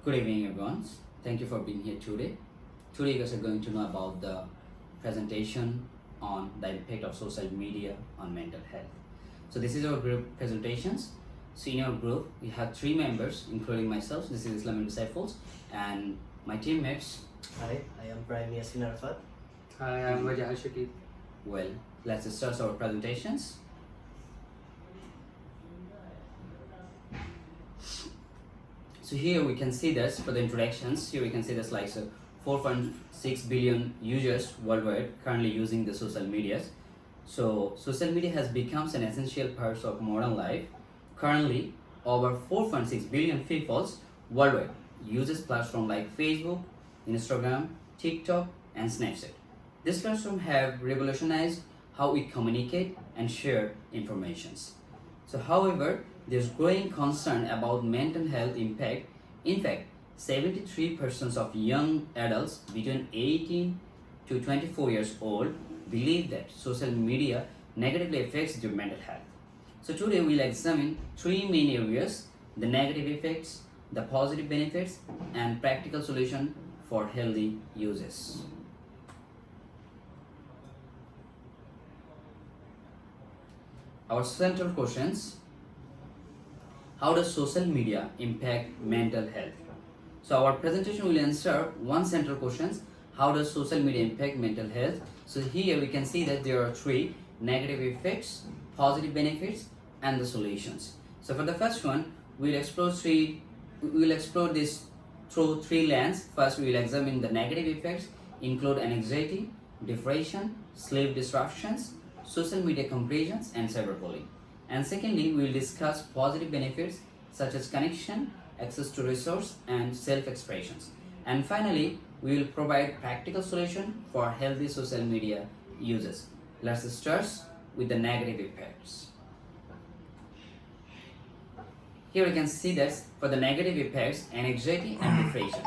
Good evening, everyone. Thank you for being here today. Today, you guys are going to know about the presentation on the impact of social media on mental health. So, this is our group presentations. So, in our group, we have three members, including myself. This is Islamic Disciples, and my teammates. Hi, I am Prime Yasin Arfat. Hi, I'm Wajah Shakib. Well, let's start our presentations. So here we can see this for the introductions. Here we can see this like 4.6 billion users worldwide currently using the social medias. So social media has become an essential part of modern life. Currently, over 4.6 billion people worldwide uses platforms like Facebook, Instagram, TikTok, and Snapchat. These platforms have revolutionized how we communicate and share informations. So, however, there's growing concern about mental health impact. In fact, 73% of young adults between 18 to 24 years old believe that social media negatively affects their mental health. So today we'll examine three main areas: the negative effects, the positive benefits, and practical solution for healthy uses. Our central questions: how does social media impact mental health? So our presentation will answer one central question: how does social media impact mental health? So here we can see that there are three: negative effects, positive benefits, and the solutions. So for the first one, we'll explore this through three lenses. First, we will examine the negative effects, include anxiety, depression, sleep disruptions, social media comparisons, and cyberbullying. And secondly, we will discuss positive benefits such as connection, access to resource, and self-expressions. And finally, we will provide practical solution for healthy social media users. Let's start with the negative effects. Here we can see this for the negative effects, anxiety and depression.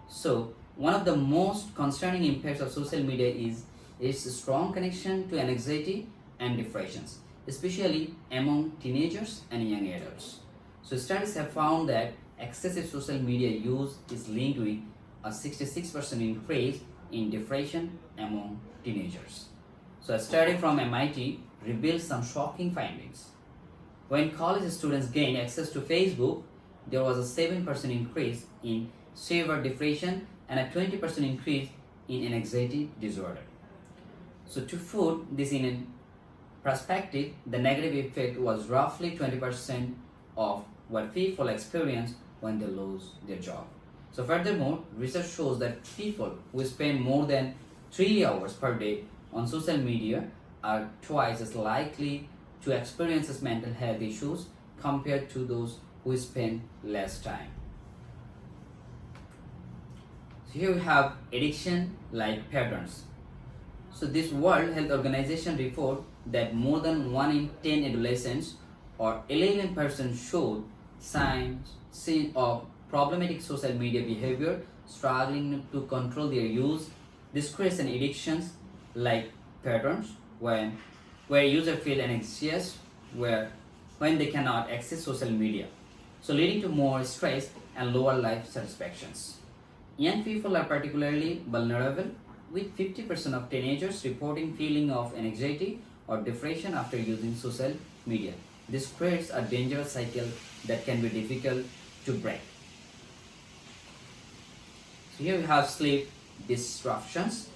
So one of the most concerning impacts of social media is its strong connection to anxiety and depressions, especially among teenagers and young adults. So studies have found that excessive social media use is linked with a 66% increase in depression among teenagers. So a study from MIT revealed some shocking findings. When college students gained access to Facebook, there was a 7% increase in severe depression and a 20% increase in anxiety disorder. So to put this in perspective, the negative effect was roughly 20% of what people experience when they lose their job. So furthermore, research shows that people who spend more than 3 hours per day on social media are twice as likely to experience mental health issues compared to those who spend less time. So here we have addiction like patterns. So this World Health Organization report that more than 1 in 10 adolescents or 11% showed signs of problematic social media behavior, struggling to control their use. This creates an addictions like patterns where users feel anxious when they cannot access social media, so leading to more stress and lower life satisfactions. Young people are particularly vulnerable, with 50% of teenagers reporting feeling of anxiety or depression after using social media. This creates a dangerous cycle that can be difficult to break. So here we have sleep disruptions.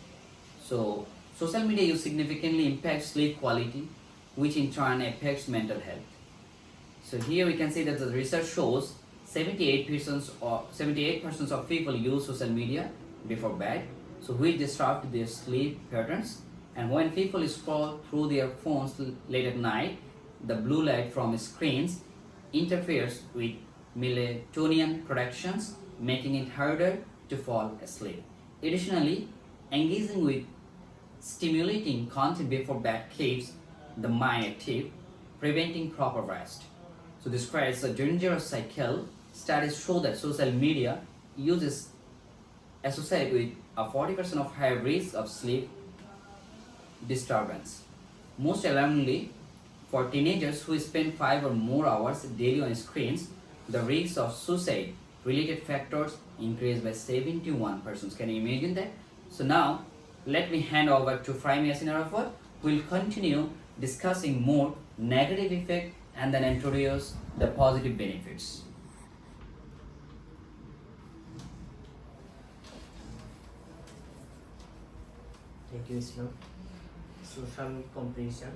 So social media use significantly impacts sleep quality, which in turn affects mental health. So here we can see that the research shows 78% of people use social media before bed, so which disrupt their sleep patterns. And when people scroll through their phones late at night, the blue light from screens interferes with melatonin productions, making it harder to fall asleep. Additionally, engaging with stimulating content before bed keeps the mind active, preventing proper rest. So this creates a dangerous cycle. Studies show that social media use is associated with a 40% of higher risk of sleep disturbance. Most alarmingly, for teenagers who spend 5 or more hours daily on screens, the risk of suicide related factors increased by 71%. Can you imagine that? So now, let me hand over to Prime Yasin Arafat, who will continue discussing more negative effect and then introduce the positive benefits. Thank you, Islam. Social comparison.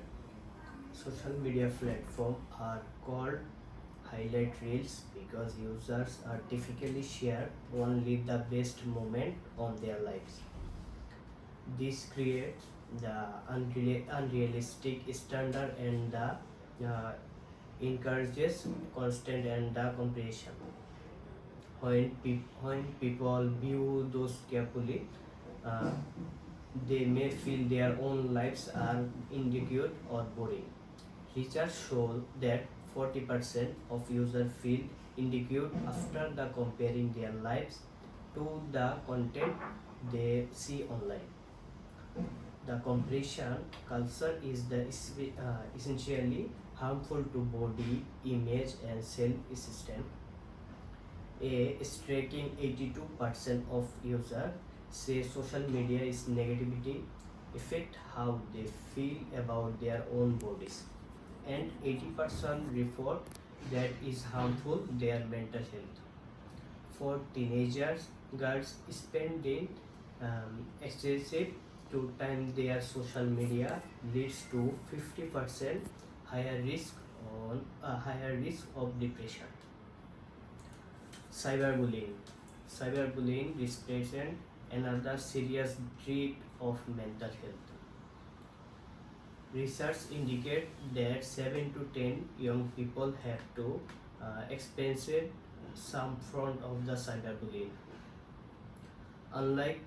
Social media platforms are called highlight reels because users artificially share only the best moment on their lives. This creates the unrealistic standard and encourages constant and comparison. When people view those carefully, uh, they may feel their own lives are inadequate or boring. Research shows that 40% of users feel inadequate after the comparing their lives to the content they see online. The comparison culture is essentially harmful to body image and self-esteem. A striking 82% of users say social media is negativity affect how they feel about their own bodies, and 80% report that is harmful their mental health. For teenagers, girls spending excessive to time their social media leads to 50% higher risk of depression. Cyberbullying. Cyberbullying represents another serious threat of mental health. Research indicates that 7 to 10 young people have to experience some form of the cyberbullying. Unlike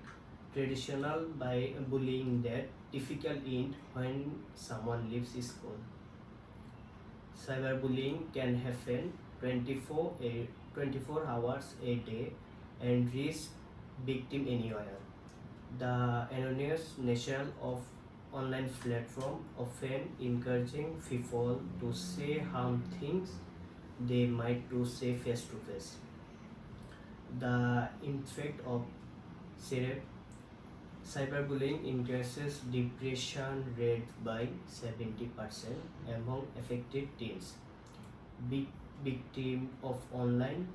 traditional by bullying that typically ends when someone leaves school, cyberbullying can happen 24 hours a day and reach victim anywhere. The anonymous nature of online platform often encouraging people to say harm things they might to say face to face. The effect of cyber- cyberbullying increases depression rate by 70% among affected teens. Victim of online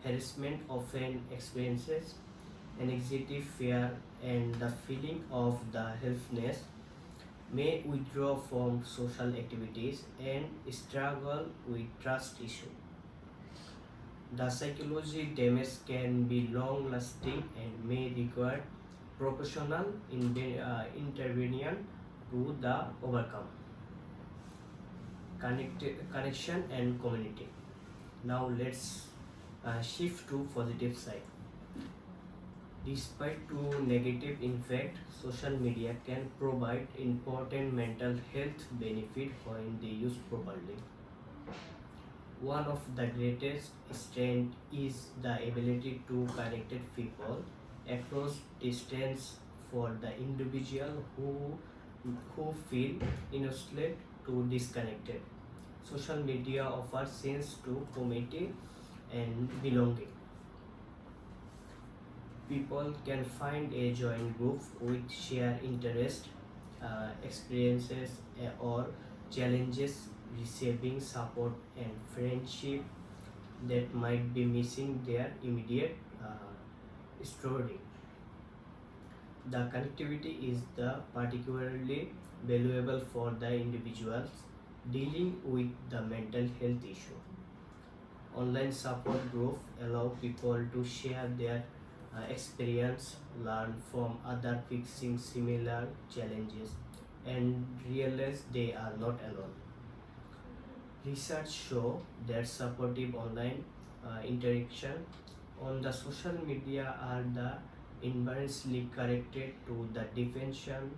harassment often experiences anxiety, fear, and the feeling of the helplessness, may withdraw from social activities and struggle with trust issues. The psychology damage can be long lasting and may require professional intervention to the overcome. Connection and community. Now let's shift to positive side. Despite two negative impact, social media can provide important mental health benefit when they used properly. One of the greatest strengths is the ability to connect people across distance. For the individual who feel isolated to disconnected, social media offers sense to community and belonging. People can find a joint group with shared interest, experiences, or challenges, receiving support and friendship that might be missing their immediate story. The connectivity is the particularly valuable for the individuals dealing with the mental health issue. Online support groups allow people to share their experience, learn from other facing similar challenges, and realize they are not alone. Research show that supportive online interaction on the social media are the inversely corrected to the depression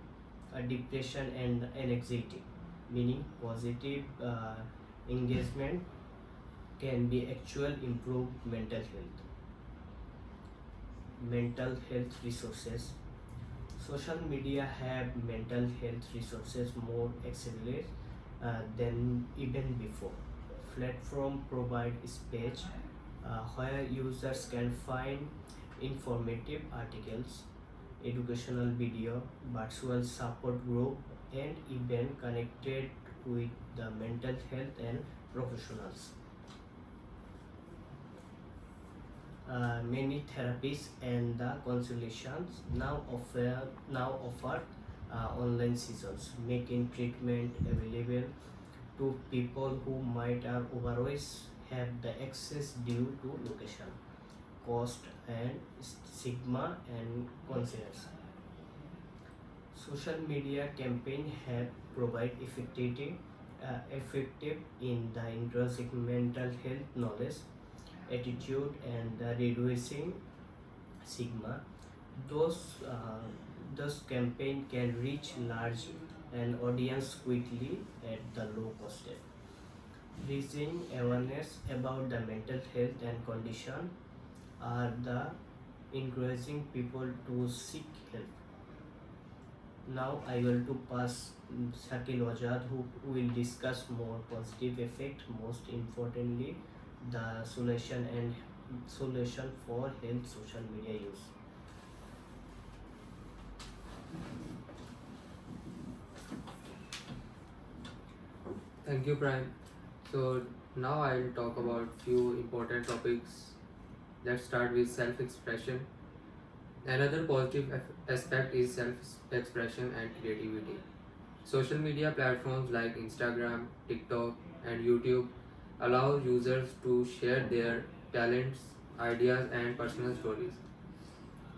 and anxiety, meaning positive engagement can be actual improve mental health. Mental health resources. Social media have mental health resources more accessible than even before. Platform provide space where users can find informative articles, educational video, virtual support group, and even connected with the mental health and professionals. Many therapies and the consultations now offer online sessions, making treatment available to people who might otherwise have the access due to location, cost, and stigma and concerns. Social media campaign have provide effective in the increasing mental health knowledge, attitude, and the reducing stigma. Those those campaign can reach large an audience quickly at the low cost. Raising awareness about the mental health and condition are the encouraging people to seek help. Now I will to pass Shakil Wajad, who will discuss more positive effect, most importantly the solution for health social media use. Thank you, Prime. So now I'll talk about few important topics. Let's start with self-expression. Another positive aspect is self-expression and creativity. Social media platforms like Instagram, TikTok, and YouTube allow users to share their talents, ideas, and personal stories.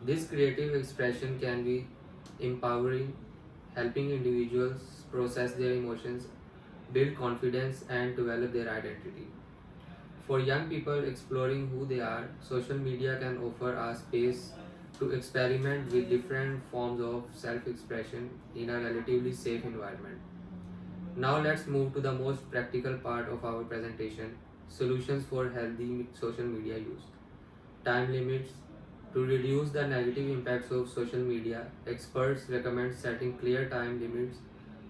This creative expression can be empowering, helping individuals process their emotions, build confidence, and develop their identity. For young people exploring who they are, social media can offer a space to experiment with different forms of self expression in a relatively safe environment. Now, let's move to the most practical part of our presentation: solutions for healthy social media use. Time limits. To reduce the negative impacts of social media, experts recommend setting clear time limits.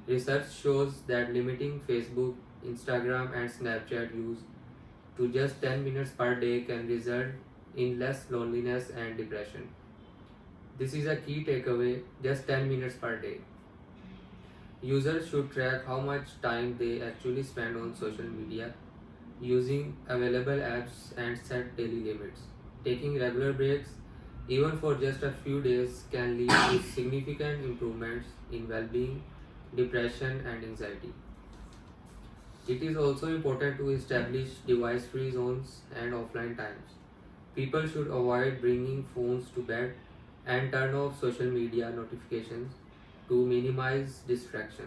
Research shows that limiting Facebook, Instagram, and Snapchat use to just 10 minutes per day can result in less loneliness and depression. This is a key takeaway: just 10 minutes per day. Users should track how much time they actually spend on social media using available apps and set daily limits. Taking regular breaks, even for just a few days, can lead to significant improvements in well being, depression, and anxiety. It is also important to establish device free zones and offline times. People should avoid bringing phones to bed and turn off social media notifications to minimize distraction.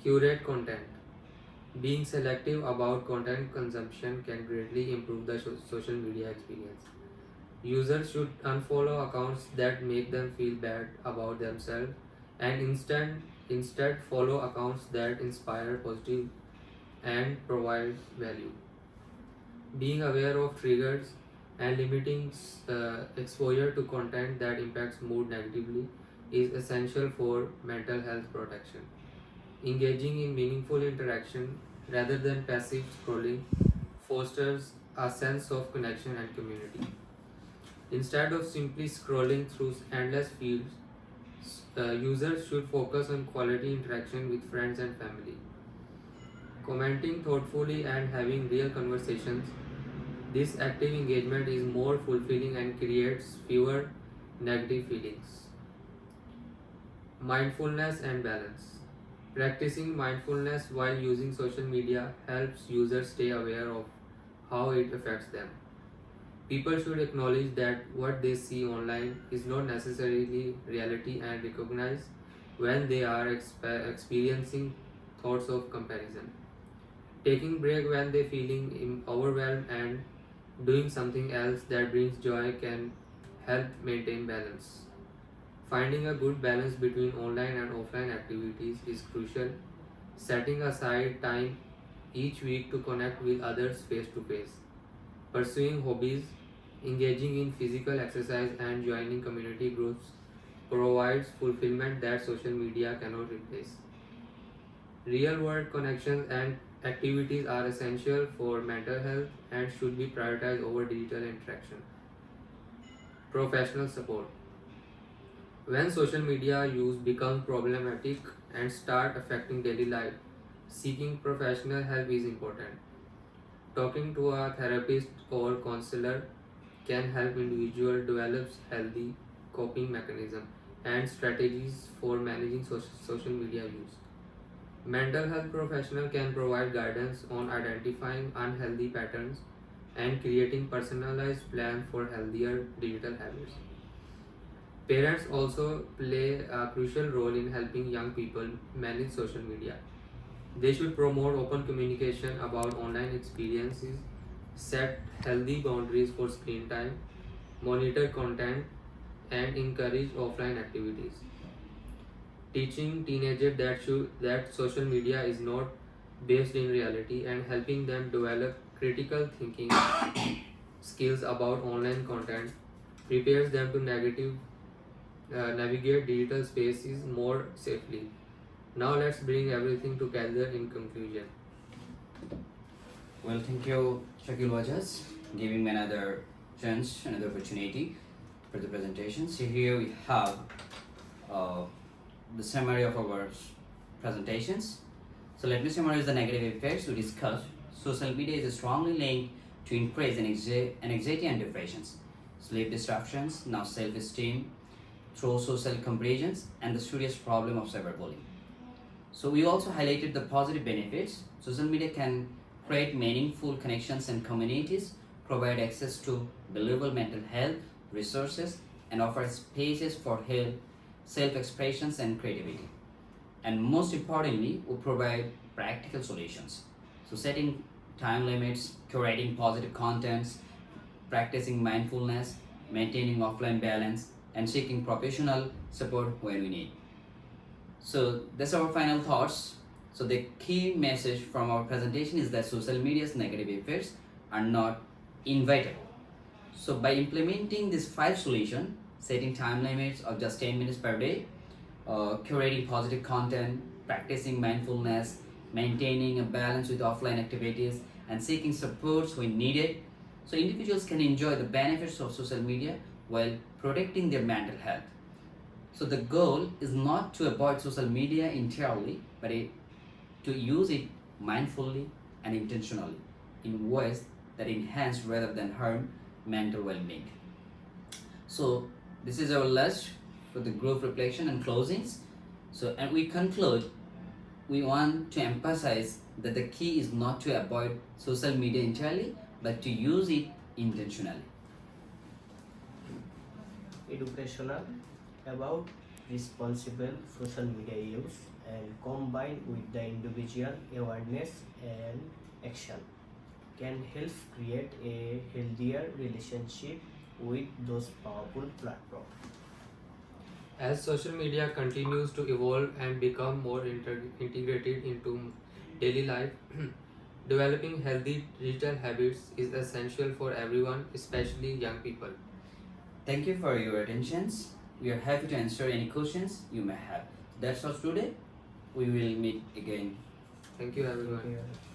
Curate content. Being selective about content consumption can greatly improve the social media experience. Users should unfollow accounts that make them feel bad about themselves and instead follow accounts that inspire positive and provide value. Being aware of triggers and limiting exposure to content that impacts mood negatively is essential for mental health protection. Engaging in meaningful interaction rather than passive scrolling fosters a sense of connection and community. Instead of simply scrolling through endless feeds, users should focus on quality interaction with friends and family. Commenting thoughtfully and having real conversations, this active engagement is more fulfilling and creates fewer negative feelings. Mindfulness and balance. Practicing mindfulness while using social media helps users stay aware of how it affects them. People should acknowledge that what they see online is not necessarily reality and recognize when they are experiencing thoughts of comparison. Taking break when they feeling overwhelmed and doing something else that brings joy can help maintain balance. Finding a good balance between online and offline activities is crucial. Setting aside time each week to connect with others face to face. Pursuing hobbies, engaging in physical exercise, and joining community groups provides fulfillment that social media cannot replace. Real world connections and activities are essential for mental health and should be prioritized over digital interaction. Professional support. When social media use becomes problematic and start affecting daily life, seeking professional help is important. Talking to a therapist or counselor can help individual develops healthy coping mechanism and strategies for managing social media use. Mental health professional can provide guidance on identifying unhealthy patterns and creating personalized plan for healthier digital habits. Parents also play a crucial role in helping young people manage social media. They should promote open communication about online experiences, set healthy boundaries for screen time, monitor content, and encourage offline activities. Teaching teenagers that social media is not based in reality and helping them develop critical thinking skills about online content prepares them to navigate digital spaces more safely. Now let's bring everything together in conclusion. Well, thank you, Shakil Wajas, giving me another chance, another opportunity for the presentation. So here we have uh, the summary of our presentations. So let me summarize the negative effects we discussed. Social media is strongly linked to increase in anxiety and depressions, sleep disruptions, now self-esteem, through social comparisons, and the serious problem of cyberbullying. So we also highlighted the positive benefits. Social media can create meaningful connections and communities, provide access to valuable mental health resources, and offer spaces for help, self-expressions, and creativity. And most importantly, we provide practical solutions. So setting time limits, curating positive contents, practicing mindfulness, maintaining offline balance, and seeking professional support when we need. So that's our final thoughts. So the key message from our presentation is that social media's negative effects are not inevitable. So by implementing these 5 solutions, setting time limits of just 10 minutes per day, curating positive content, practicing mindfulness, maintaining a balance with offline activities, and seeking supports when needed, so individuals can enjoy the benefits of social media while protecting their mental health. So the goal is not to avoid social media entirely, but to use it mindfully and intentionally in ways that enhance rather than harm mental well-being. So this is our last for the group reflection and closings. So and we conclude, we want to emphasize that the key is not to avoid social media entirely, but to use it intentionally. Educational about responsible social media use and combined with the individual awareness and action can help create a healthier relationship with those powerful platforms. As social media continues to evolve and become more integrated into daily life, developing healthy digital habits is essential for everyone, especially young people. Thank you for your attentions. We are happy to answer any questions you may have. That's all today. We will meet again. Thank you, everyone. Thank you.